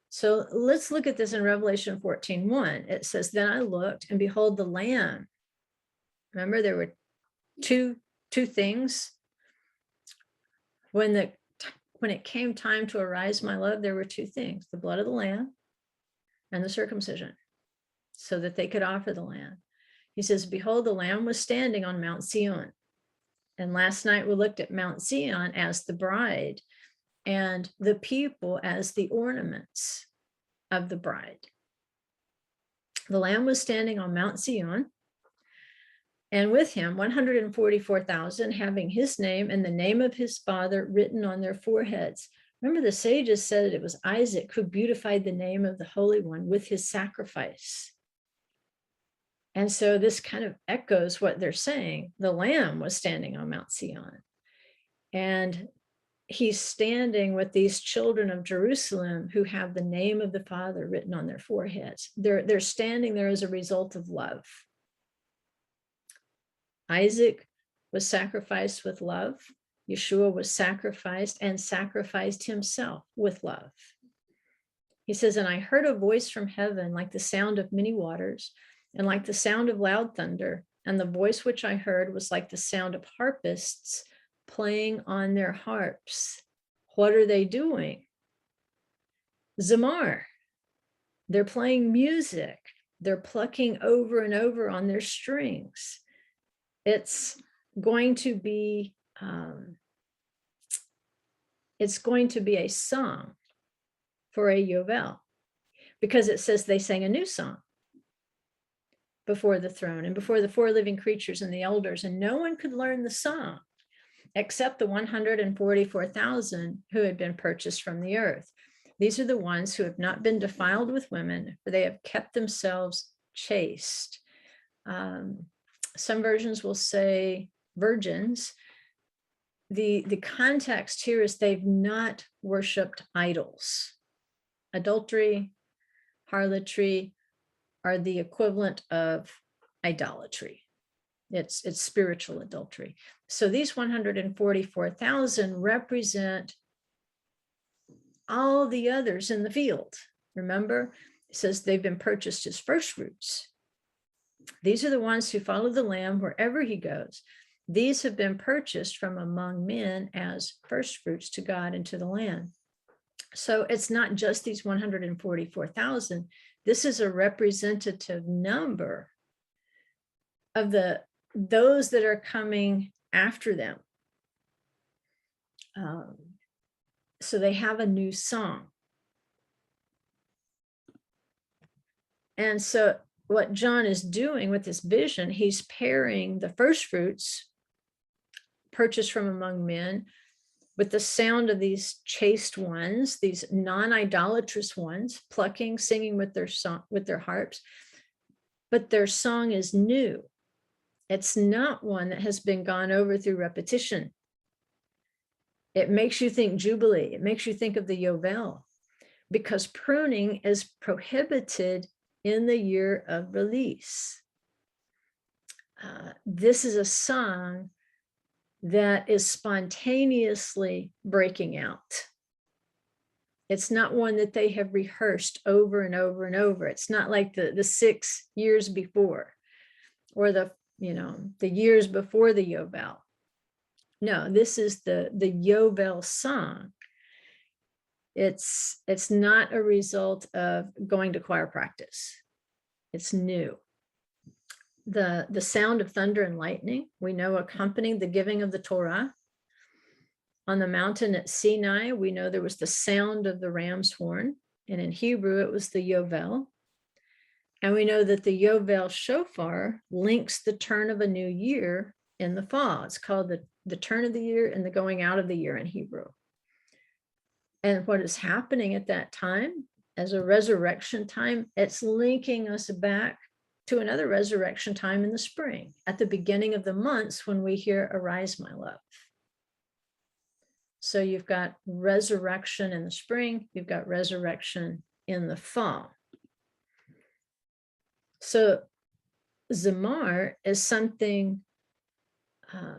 So let's look at this in Revelation 14:1. It says, then I looked, and behold, the Lamb. Remember, there were two things. When it came time to arise, my love, there were two things: the blood of the Lamb and the circumcision, so that they could offer the Lamb. He says, behold, the Lamb was standing on Mount Zion. And last night we looked at Mount Zion as the bride, and the people as the ornaments of the bride. The Lamb was standing on Mount Zion, and with him 144,000, having his name and the name of his father written on their foreheads. Remember, the sages said that it was Isaac who beautified the name of the Holy One with his sacrifice. And so this kind of echoes what they're saying. The Lamb was standing on Mount Zion, and he's standing with these children of Jerusalem who have the name of the Father written on their foreheads. They're standing there as a result of love. Isaac was sacrificed with love. Yeshua was sacrificed and sacrificed himself with love. He says, and I heard a voice from heaven like the sound of many waters and like the sound of loud thunder. And the voice which I heard was like the sound of harpists playing on their harps. What are they doing? Zamar. They're playing music. They're plucking over and over on their strings. It's going to be a song for a Yovel, because it says they sang a new song before the throne and before the four living creatures and the elders, and no one could learn the song except the 144,000 who had been purchased from the earth. These are the ones who have not been defiled with women, for they have kept themselves chaste. Some versions will say virgins. The context here is they've not worshiped idols. Adultery, harlotry are the equivalent of idolatry. It's spiritual adultery. So these 144,000 represent all the others in the field. Remember, it says they've been purchased as first fruits. These are the ones who follow the Lamb wherever he goes. These have been purchased from among men as first fruits to God and to the land. So it's not just these 144,000. This is a representative number of those that are coming after them. So they have a new song. And so what John is doing with this vision, he's pairing the first fruits purchased from among men with the sound of these chaste ones, these non-idolatrous ones, plucking, singing with their song, with their harps, but their song is new. It's not one that has been gone over through repetition. It makes you think Jubilee. It makes you think of the Yovel, because pruning is prohibited in the year of release. This is a song that is spontaneously breaking out. It's not one that they have rehearsed over and over and over. It's not like the 6 years before, or the years before the Yovel. No, this is the Yovel song. It's not a result of going to choir practice. It's new. The sound of thunder and lightning, we know, accompanied the giving of the Torah. On the mountain at Sinai, we know there was the sound of the ram's horn, and in Hebrew it was the Yovel. And we know that the Yovel shofar links the turn of a new year in the fall. It's called the turn of the year and the going out of the year in Hebrew. And what is happening at that time as a resurrection time, it's linking us back to another resurrection time in the spring, at the beginning of the months when we hear, "Arise, my love." So you've got resurrection in the spring, you've got resurrection in the fall. So zamar is something,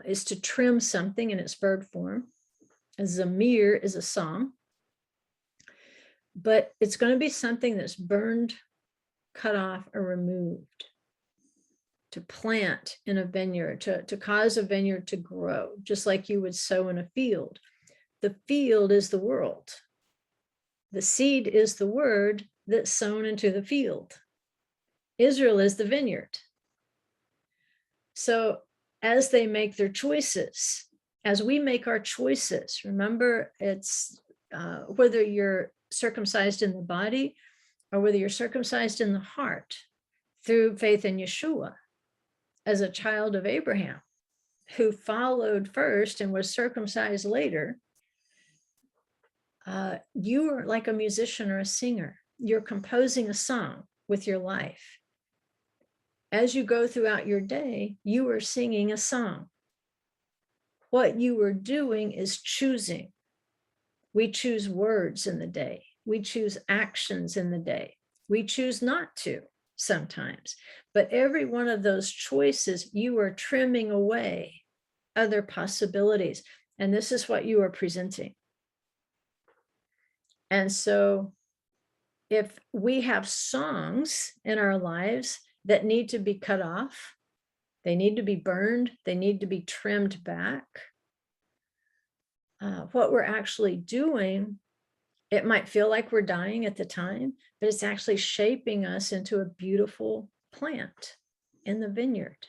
is to trim something in its bird form. A zamir is a song, but it's going to be something that's burned, cut off, or removed to plant in a vineyard, to cause a vineyard to grow, just like you would sow in a field. The field is the world. The seed is the word that's sown into the field. Israel is the vineyard. So as they make their choices, as we make our choices, remember, it's whether you're circumcised in the body or whether you're circumcised in the heart through faith in Yeshua, as a child of Abraham, who followed first and was circumcised later, you are like a musician or a singer. You're composing a song with your life. As you go throughout your day, you are singing a song. What you are doing is choosing. We choose words in the day. We choose actions in the day. We choose not to sometimes. But every one of those choices, you are trimming away other possibilities. And this is what you are presenting. And so if we have songs in our lives that need to be cut off, they need to be burned, they need to be trimmed back, what we're actually doing, it might feel like we're dying at the time, but it's actually shaping us into a beautiful plant in the vineyard.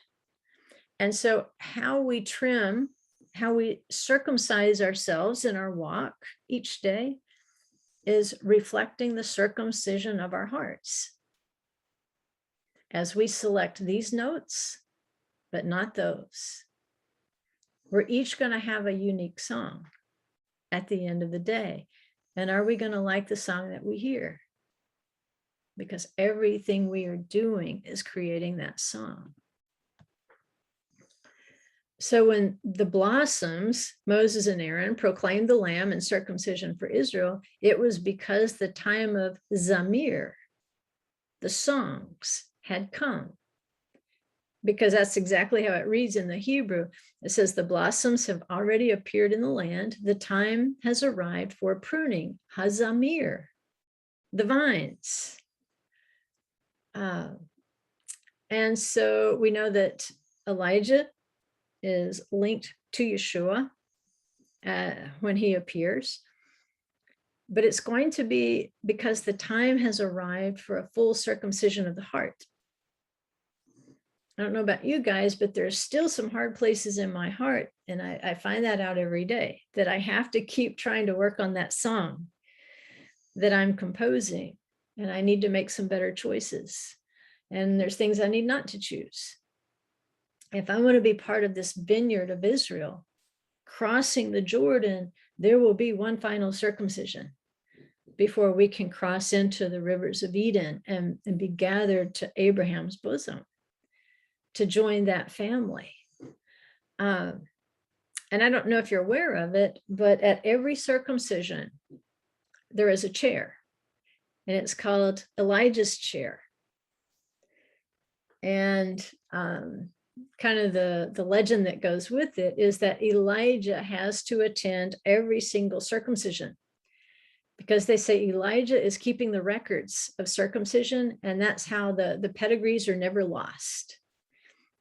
And so how we trim, how we circumcise ourselves in our walk each day is reflecting the circumcision of our hearts. As we select these notes, but not those, we're each going to have a unique song at the end of the day. And are we going to like the song that we hear? Because everything we are doing is creating that song. So when the blossoms, Moses and Aaron proclaimed the lamb and circumcision for Israel, it was because the time of Zamir, the songs, had come. Because that's exactly how it reads in the Hebrew. It says the blossoms have already appeared in the land. The time has arrived for pruning, hazamir, the vines. And so we know that Elijah is linked to Yeshua when he appears. But it's going to be because the time has arrived for a full circumcision of the heart. I don't know about you guys, but there's still some hard places in my heart. And I find that out every day, that I have to keep trying to work on that song that I'm composing. And I need to make some better choices. And there's things I need not to choose. If I want to be part of this vineyard of Israel, crossing the Jordan, there will be one final circumcision before we can cross into the rivers of Eden and be gathered to Abraham's bosom, to join that family. And I don't know if you're aware of it, but at every circumcision, there is a chair, and it's called Elijah's chair. And kind of the legend that goes with it is that Elijah has to attend every single circumcision, because they say Elijah is keeping the records of circumcision, and that's how the pedigrees are never lost.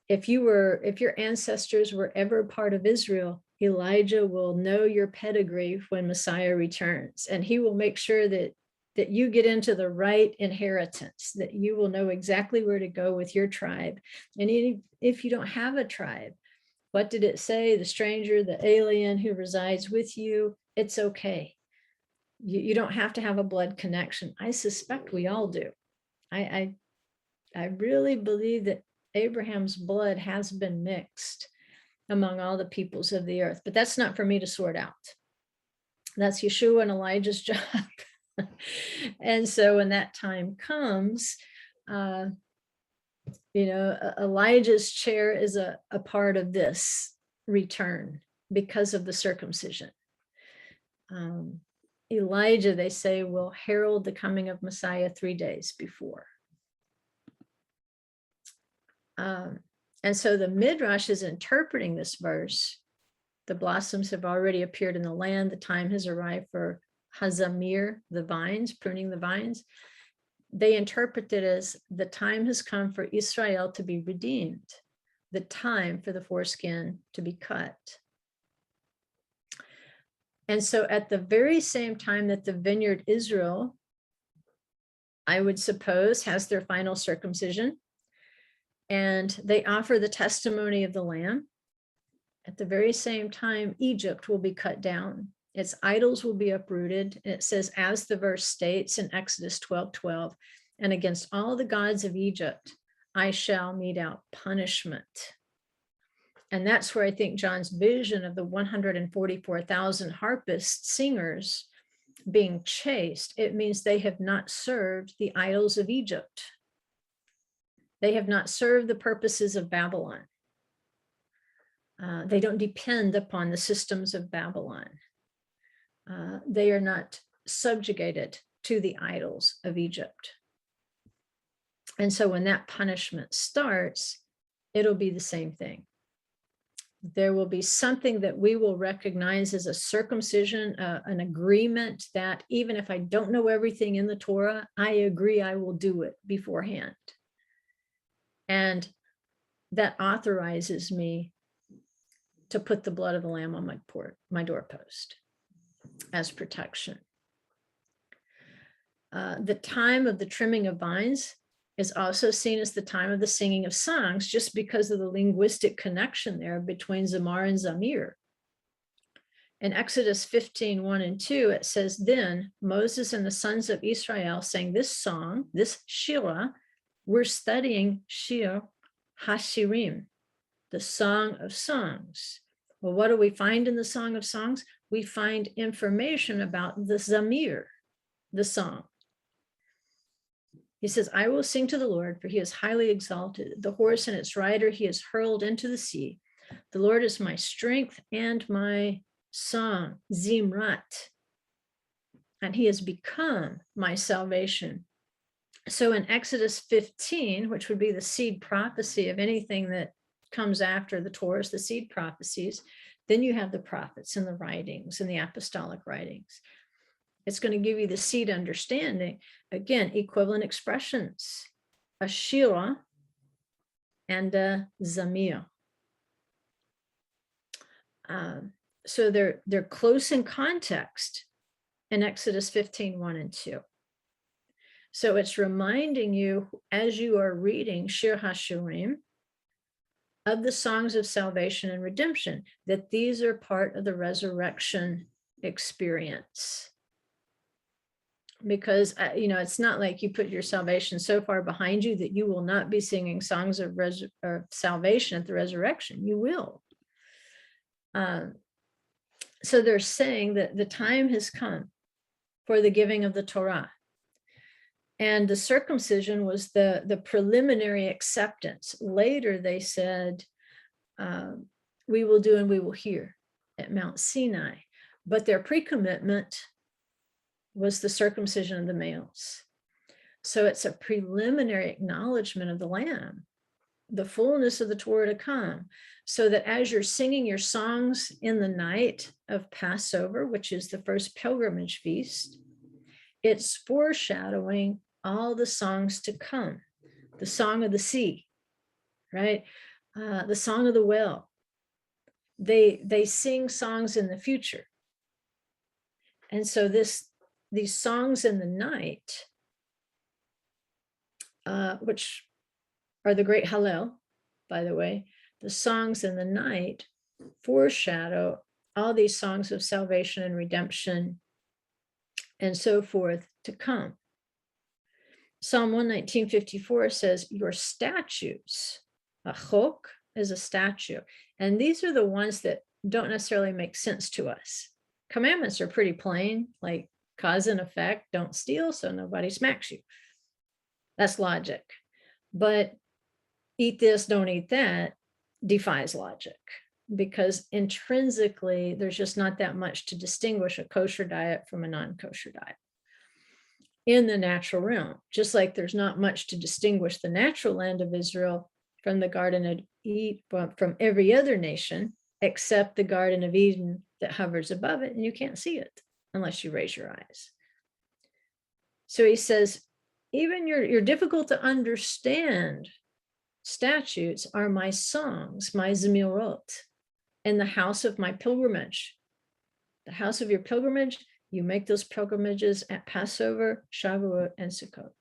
If your ancestors were ever part of Israel, Elijah will know your pedigree when Messiah returns, and he will make sure that you get into the right inheritance, that you will know exactly where to go with your tribe. And if you don't have a tribe, what did it say? The stranger, the alien who resides with you, it's okay. You don't have to have a blood connection. I suspect we all do. I really believe that Abraham's blood has been mixed among all the peoples of the earth, but that's not for me to sort out. That's Yeshua and Elijah's job. And so when that time comes, Elijah's chair is a part of this return because of the circumcision. Elijah, they say, will herald the coming of Messiah 3 days before. And so the Midrash is interpreting this verse. The blossoms have already appeared in the land. The time has arrived for Hazamir, the vines, pruning the vines. They interpret it as the time has come for Israel to be redeemed, the time for the foreskin to be cut. And so at the very same time that the vineyard Israel, I would suppose, has their final circumcision, and they offer the testimony of the Lamb, at the very same time, Egypt will be cut down. Its idols will be uprooted. And it says, as the verse states in Exodus 12:12, and against all the gods of Egypt, I shall mete out punishment. And that's where I think John's vision of the 144,000 harpist singers being chased, it means they have not served the idols of Egypt. They have not served the purposes of Babylon. They don't depend upon the systems of Babylon. They are not subjugated to the idols of Egypt. And so when that punishment starts, it'll be the same thing. There will be something that we will recognize as a circumcision, an agreement that even if I don't know everything in the Torah, I agree I will do it beforehand. And that authorizes me to put the blood of the Lamb on my doorpost as protection. The time of the trimming of vines is also seen as the time of the singing of songs, just because of the linguistic connection there between Zamar and Zamir. In Exodus 15:1 and 2, it says, then Moses and the sons of Israel sang this song, this Shirah. We're studying Shir, HaShirim, the Song of Songs. Well, what do we find in the Song of Songs? We find information about the Zamir, the song. He says, I will sing to the Lord, for he is highly exalted. The horse and its rider he has hurled into the sea. The Lord is my strength and my song, Zimrat, and he has become my salvation. So in Exodus 15, which would be the seed prophecy of anything that comes after the Torah, the seed prophecies, then you have the prophets and the writings and the apostolic writings. It's going to give you the seed understanding. Again, equivalent expressions, a Shirah and a Zamir. So they're close in context in Exodus 15:1 and 2. So it's reminding you, as you are reading Shir HaShirim, of the songs of salvation and redemption, that these are part of the resurrection experience. Because, it's not like you put your salvation so far behind you that you will not be singing songs of salvation at the resurrection. You will. So they're saying that the time has come for the giving of the Torah. And the circumcision was the preliminary acceptance. Later, they said, we will do and we will hear at Mount Sinai. But their pre-commitment was the circumcision of the males. So it's a preliminary acknowledgement of the Lamb, the fullness of the Torah to come, so that as you're singing your songs in the night of Passover, which is the first pilgrimage feast, it's foreshadowing all the songs to come. The song of the sea, right? The song of the well. They sing songs in the future. And so these songs in the night, which are the great Hallel, by the way, the songs in the night foreshadow all these songs of salvation and redemption and so forth to come. Psalm 119:54 says, your statutes, a chok is a statute, and these are the ones that don't necessarily make sense to us. Commandments are pretty plain, like cause and effect, don't steal so nobody smacks you. That's logic. But eat this, don't eat that, defies logic, because intrinsically there's just not that much to distinguish a kosher diet from a non-kosher diet in the natural realm, just like there's not much to distinguish the natural land of Israel from the Garden of Eden, from every other nation, except the Garden of Eden that hovers above it, and you can't see it unless you raise your eyes. So he says, even your difficult to understand statutes are my songs, my zemirot, in the house of my pilgrimage. The house of your pilgrimage, you make those pilgrimages at Passover, Shavuot, and Sukkot.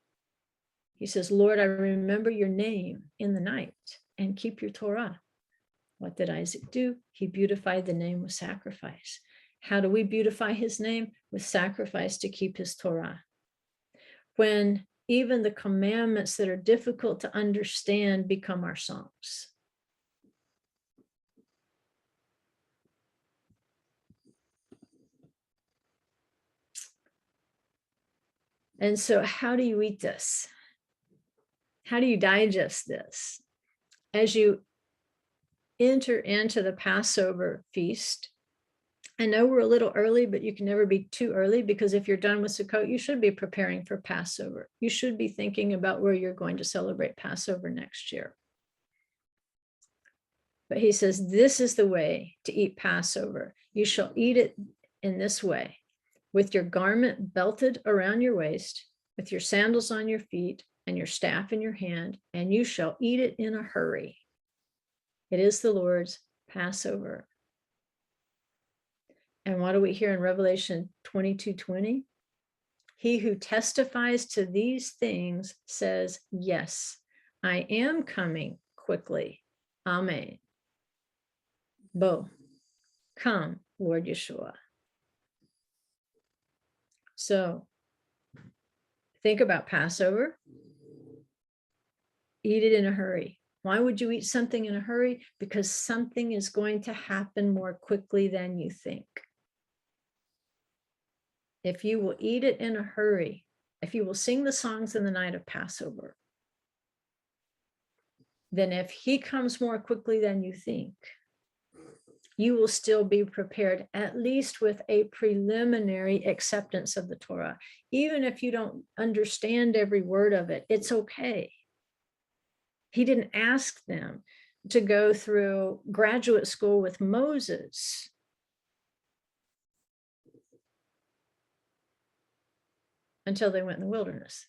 He says, Lord, I remember your name in the night and keep your Torah. What did Isaac do? He beautified the name with sacrifice. How do we beautify his name? With sacrifice to keep his Torah. When even the commandments that are difficult to understand become our songs. And so how do you eat this? How do you digest this? As you enter into the Passover feast, I know we're a little early, but you can never be too early, because if you're done with Sukkot, you should be preparing for Passover. You should be thinking about where you're going to celebrate Passover next year. But he says, this is the way to eat Passover. You shall eat it in this way, with your garment belted around your waist, with your sandals on your feet, and your staff in your hand, and you shall eat it in a hurry. It is the Lord's Passover. And what do we hear in Revelation 22:20? He who testifies to these things says, yes, I am coming quickly. Amen. Bo, come, Lord Yeshua. So think about Passover. Eat it in a hurry. Why would you eat something in a hurry? Because something is going to happen more quickly than you think. If you will eat it in a hurry, if you will sing the songs in the night of Passover, then if he comes more quickly than you think, you will still be prepared, at least with a preliminary acceptance of the Torah. Even if you don't understand every word of it, it's okay. He didn't ask them to go through graduate school with Moses. Until they went in the wilderness.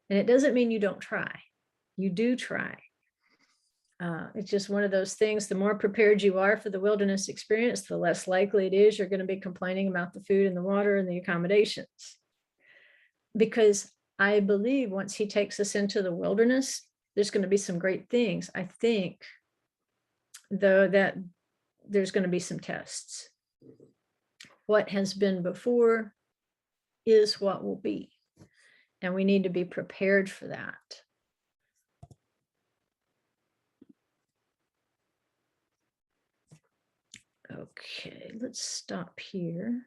And it doesn't mean you don't try. You do try. It's just one of those things. The more prepared you are for the wilderness experience, the less likely it is you're going to be complaining about the food and the water and the accommodations. Because I believe once he takes us into the wilderness, there's going to be some great things. I think, though, that there's going to be some tests. What has been before is what will be. And we need to be prepared for that. Okay, let's stop here.